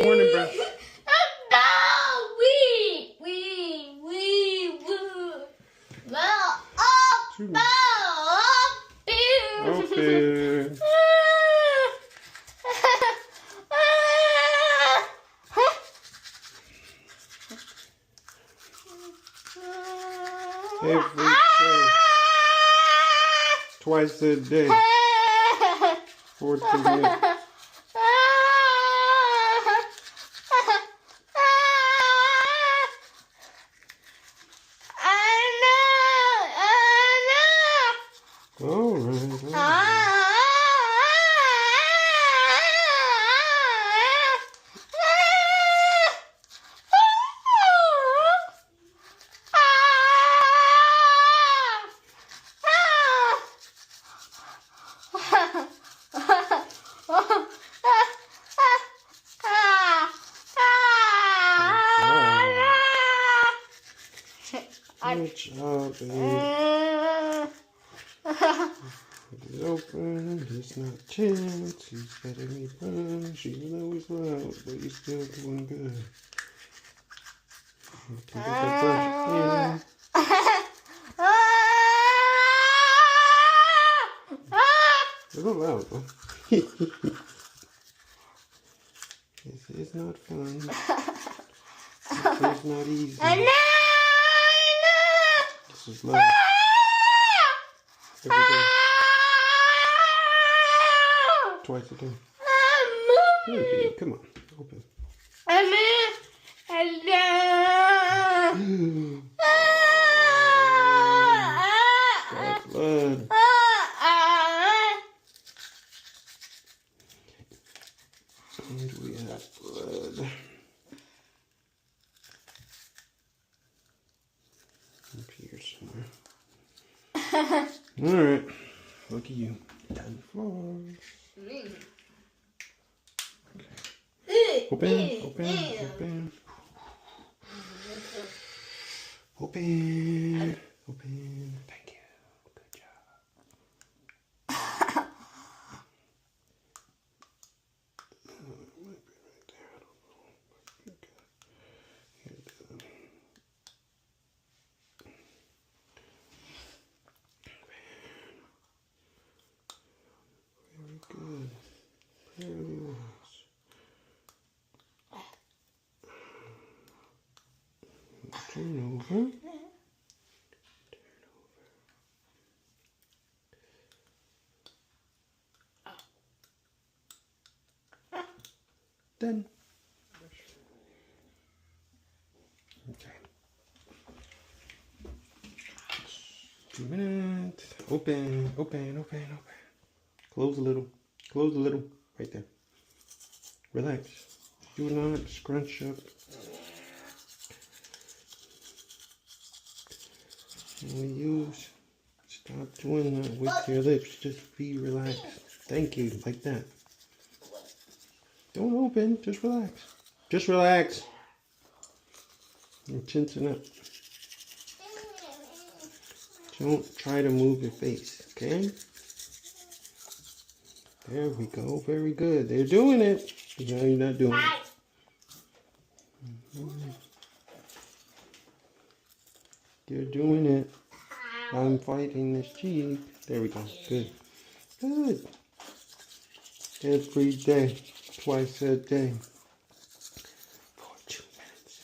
morning brush. Open. Every day. Twice a day. 40 minutes. All right. Good job, babe. It's open, he's not chance, he's letting me run, she's always loud, but he's still doing good. You can get that brush in. It's a little loud, though. This is not fun. This is not easy. This is love. Every day. Twice a day. Hey, come on, open. Got blood. And we have blood. Up here somewhere. Alright, look at you. Down the floor. Okay. Open. Thank you. Good job. It might be right there. I don't know. Very good. Very nice. Turn over. Done. Okay. 2 minutes. Open. Close a little. Right there. Relax. Do not scrunch up. Only use. Stop doing that with your lips. Just be relaxed. Thank you. Like that. Don't open. Just relax. Just relax. You're tensing up. Don't try to move your face. Okay? There we go. Very good. They're doing it. Now you're not doing it. They're doing it. I'm fighting this cheek. There we go. Good. Every day. Twice a day. For 2 minutes.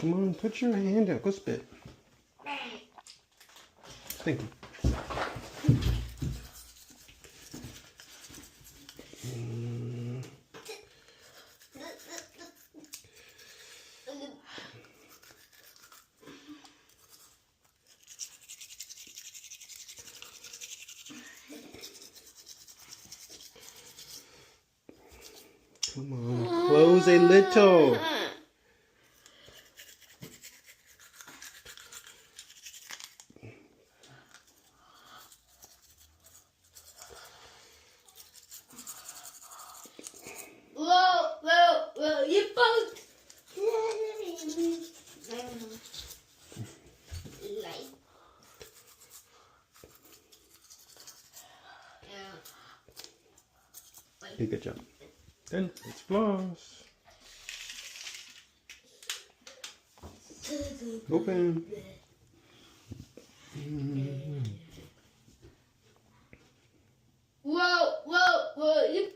Come on, put your hand out. Go spit. Thank you. Come on, close a little. good job. Then let's floss. Open. Whoa, whoa, whoa, you